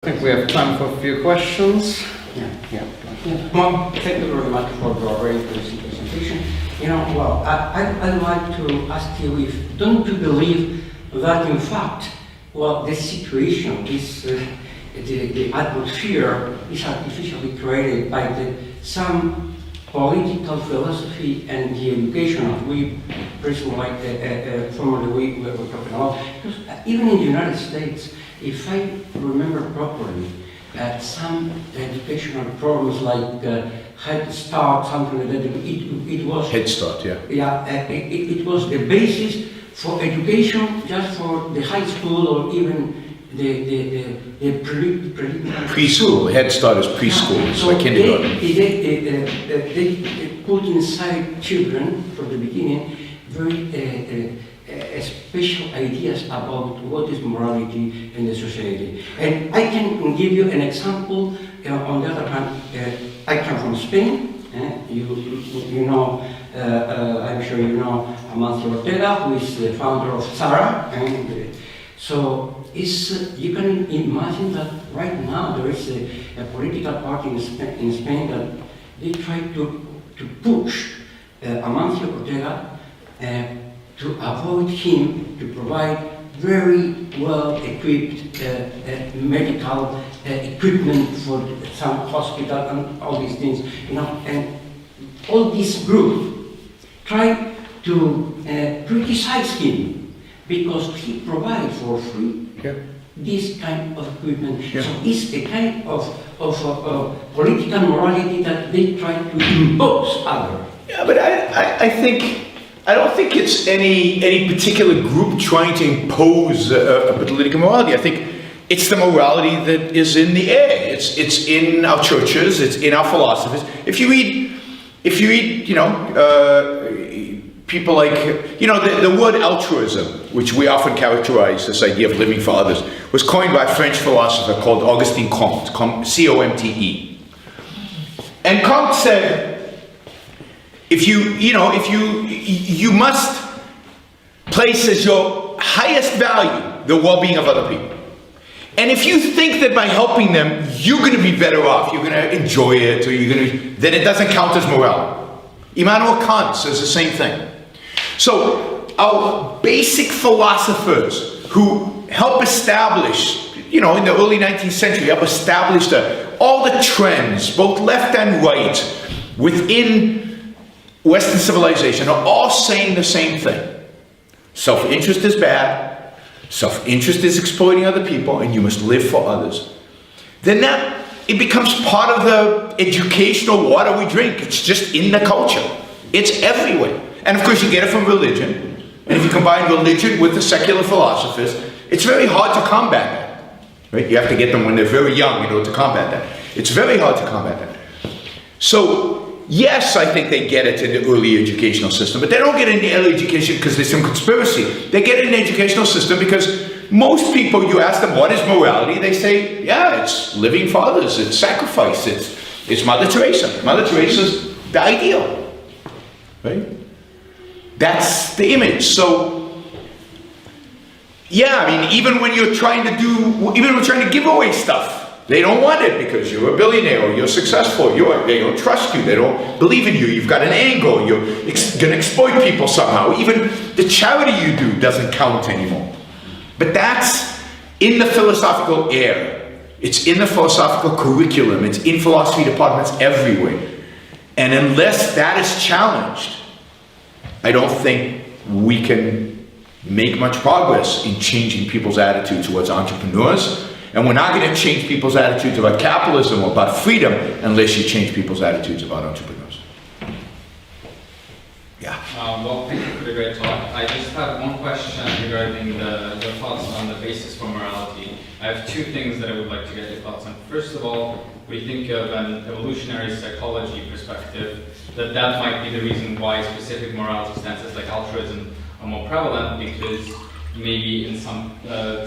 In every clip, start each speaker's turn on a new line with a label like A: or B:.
A: I think we have time for a few questions.
B: Well, thank you very much for your very interesting presentation. I'd like to ask you if, don't you believe that in fact, the situation is, the atmosphere is artificially created by some political philosophy and the education of we, person like formerly we were talking about. Because even in the United States, if I remember properly, some educational programs like Head Start, something like that, it was...
C: Head Start, yeah.
B: Yeah, it was the basis for education just for the high school or even the
C: preschool. Head Start is preschool, it's like kindergarten.
B: They put inside children from the beginning very special ideas about what is morality in the society. And I can give you an example. On the other hand, I come from Spain. You know, I'm sure you know Amancio Ortega, who is the founder of Zara. And so you can imagine that right now there is a political party in Spain that they try to push Amancio Ortega to avoid him to provide very well-equipped medical equipment for some hospital and all these things, and all this group try to criticize him because he provides for free this kind of equipment.
C: Yeah.
B: So it's a kind of political morality that they try to impose others.
C: Yeah, but I don't think it's any particular group trying to impose a political morality. I think it's the morality that is in the air. It's in our churches. It's in our philosophies. If you read, people like, the word altruism, which we often characterize this idea of living for others, was coined by a French philosopher called Auguste Comte, C-O-M-T-E. And Comte said, you must place as your highest value the well-being of other people. And if you think that by helping them, you're going to be better off, you're going to enjoy it, or then it doesn't count as morality. Immanuel Kant says the same thing. So our basic philosophers who help establish, in the early 19th century, help establish all the trends, both left and right, within Western civilization are all saying the same thing. Self-interest is bad, self-interest is exploiting other people, and you must live for others. Then it becomes part of the educational water we drink. It's just in the culture. It's everywhere. And of course you get it from religion. And if you combine religion with the secular philosophers, it's very hard to combat that. Right? You have to get them when they're very young in order to combat that. It's very hard to combat that. So, yes, I think they get it in the early educational system, but they don't get it in the early education because there's some conspiracy. They get it in the educational system because most people, you ask them, what is morality? They say, yeah, it's living for others, it's sacrifice, it's Mother Teresa. Mother Teresa's the ideal, right? That's the image. So, yeah, even when you're trying to give away stuff, they don't want it because you're a billionaire or you're successful. They don't trust you. They don't believe in you. You've got an angle. You're going to exploit people somehow. Even the charity you do doesn't count anymore. But that's in the philosophical air. It's in the philosophical curriculum. It's in philosophy departments everywhere. And unless that is challenged, I don't think we can make much progress in changing people's attitude towards entrepreneurs. And we're not going to change people's attitudes about capitalism or about freedom unless you change people's attitudes about entrepreneurs. Yeah.
D: Well, thank you for the great talk. I just have one question regarding your thoughts on the basis for morality. I have two things that I would like to get your thoughts on. First of all, we think of an evolutionary psychology perspective, that might be the reason why specific morality stances like altruism are more prevalent, because maybe in some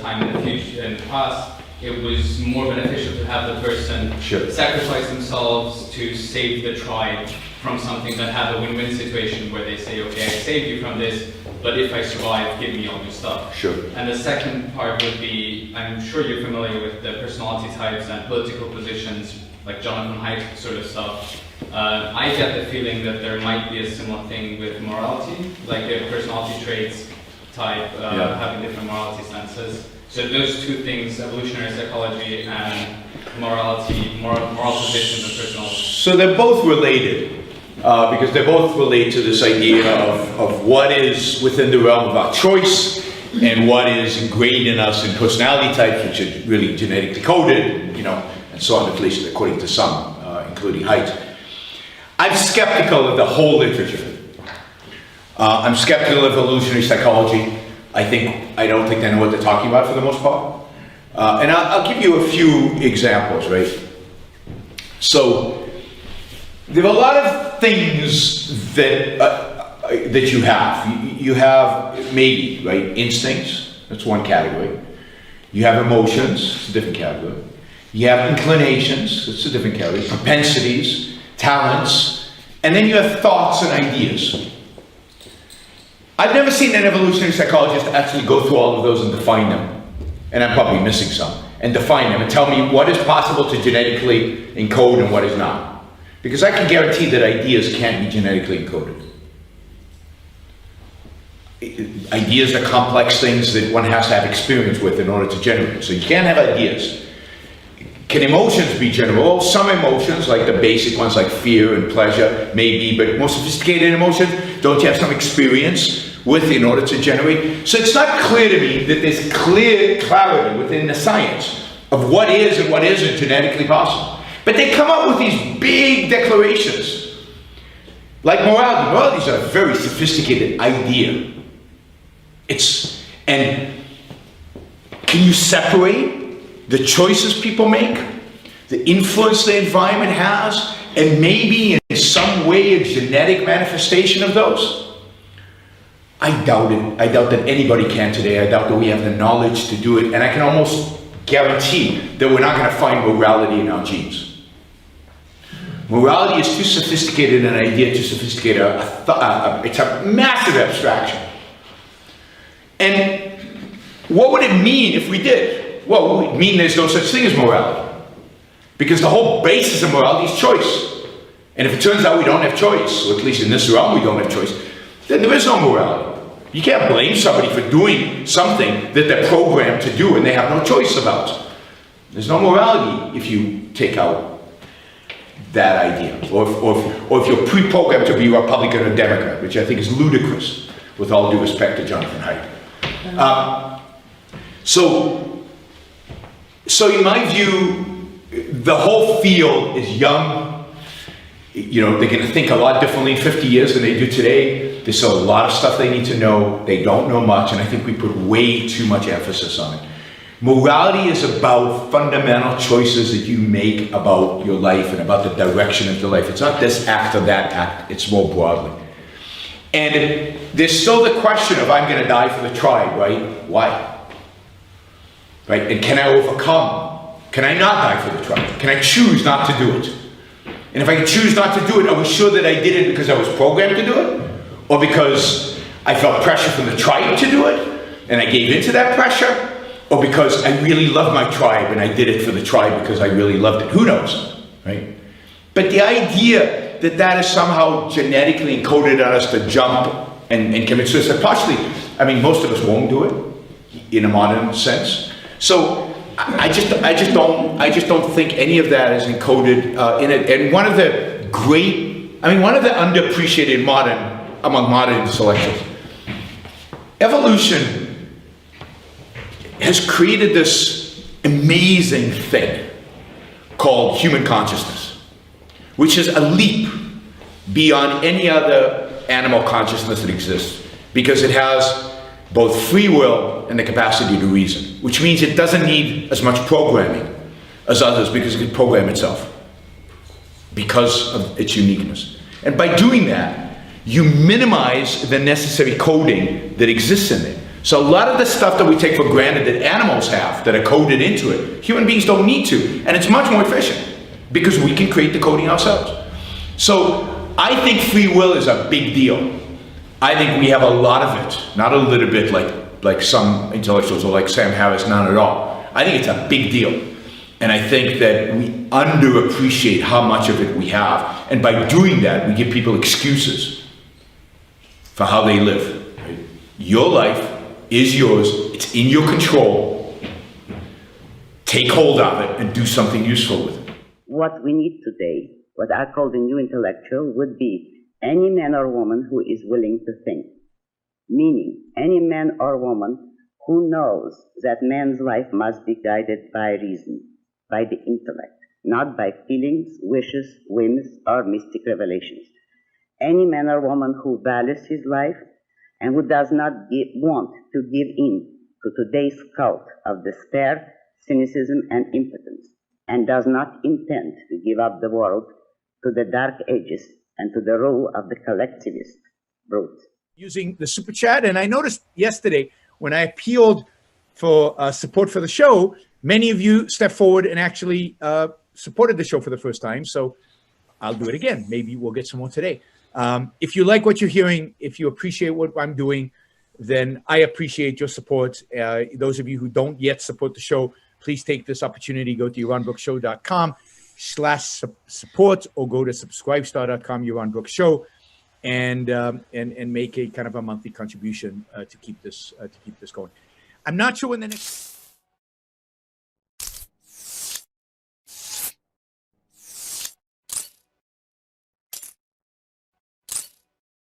D: time in the future, in the past, it was more beneficial to have the person sacrifice themselves to save the tribe from something that had a win-win situation where they say, okay, I saved you from this, but if I survive, give me all your stuff.
C: Sure.
D: And the second part would be, I'm sure you're familiar with the personality types and political positions, like Jonathan Haidt sort of stuff. I get the feeling that there might be a similar thing with morality, like a personality traits type having different morality senses. So those two things, evolutionary psychology and morality, moral positions and personality.
C: So they're both related. Because they both relate to this idea of what is within the realm of our choice and what is ingrained in us in personality types, which are really genetically coded, you know, and so on, at least according to some, including Haidt. I'm skeptical of the whole literature. I'm skeptical of evolutionary psychology. I don't think they know what they're talking about for the most part. And I'll give you a few examples, right? So, there are a lot of things that that you have. You have maybe, right, instincts. That's one category. You have emotions. It's a different category. You have inclinations. It's a different category. Propensities, talents, and then you have thoughts and ideas. I've never seen an evolutionary psychologist actually go through all of those and define them, and I'm probably missing some, and define them and tell me what is possible to genetically encode and what is not. Because I can guarantee that ideas can't be genetically encoded. Ideas are complex things that one has to have experience with in order to generate. So you can't have ideas. Can emotions be generated? Well, some emotions, like the basic ones like fear and pleasure, maybe, but more sophisticated emotions, don't you have some experience with in order to generate? So it's not clear to me that there's clarity within the science of what is and what isn't genetically possible. But they come up with these big declarations, like morality. Morality is a very sophisticated idea. And can you separate the choices people make, the influence the environment has, and maybe in some way a genetic manifestation of those? I doubt it. I doubt that anybody can today. I doubt that we have the knowledge to do it. And I can almost guarantee that we're not going to find morality in our genes. Morality is too sophisticated an idea, too sophisticated it's a massive abstraction. And what would it mean if we did? Well, it would mean there's no such thing as morality. Because the whole basis of morality is choice. And if it turns out we don't have choice, or at least in this realm we don't have choice, then there is no morality. You can't blame somebody for doing something that they're programmed to do and they have no choice about. There's no morality if you take out that idea, or if you're pre-programmed to be Republican or Democrat, which I think is ludicrous, with all due respect to Jonathan Haidt. So in my view, the whole field is young. You know, they're going to think a lot differently in 50 years than they do today. There's still a lot of stuff they need to know. They don't know much, and I think we put way too much emphasis on it. Morality is about fundamental choices that you make about your life and about the direction of your life. It's not this act or that act, it's more broadly. And there's still the question of I'm going to die for the tribe, right? Why? Right? And can I overcome? Can I not die for the tribe? Can I choose not to do it? And if I can choose not to do it, are we sure that I did it because I was programmed to do it? Or because I felt pressure from the tribe to do it, and I gave into that pressure? Or because I really love my tribe and I did it for the tribe because I really loved it. Who knows, right? But the idea that that is somehow genetically encoded on us to jump and commit suicide, partially, I mean, most of us won't do it in a modern sense. So I just don't think any of that is encoded in it. And one of the underappreciated among modern intellectuals, evolution has created this amazing thing called human consciousness, which is a leap beyond any other animal consciousness that exists, because it has both free will and the capacity to reason, which means it doesn't need as much programming as others because it can program itself because of its uniqueness. And by doing that, you minimize the necessary coding that exists in it. So a lot of the stuff that we take for granted that animals have that are coded into it, human beings don't need to, and it's much more efficient because we can create the coding ourselves. So I think free will is a big deal. I think we have a lot of it, not a little bit like some intellectuals or like Sam Harris, none at all. I think it's a big deal. And I think that we underappreciate how much of it we have. And by doing that, we give people excuses for how they live. Right? Your life is yours. It's in your control. Take hold of it and do something useful with it.
E: What we need today, what I call the new intellectual, would be any man or woman who is willing to think. Meaning, any man or woman who knows that man's life must be guided by reason, by the intellect, not by feelings, wishes, whims, or mystic revelations. Any man or woman who values his life and who does not want to give in to today's cult of despair, cynicism, and impotence, and does not intend to give up the world to the dark ages and to the rule of the collectivist brute.
C: Using the super chat, and I noticed yesterday when I appealed for support for the show, many of you stepped forward and actually supported the show for the first time. So I'll do it again. Maybe we'll get some more today. If you like what you're hearing, if you appreciate what I'm doing, then I appreciate your support. Those of you who don't yet support the show, please take this opportunity. Go to yaronbrookshow.com/support or go to subscribestar.com, Yaron Brooks Show, and make a kind of a monthly contribution to keep this going. I'm not sure when the next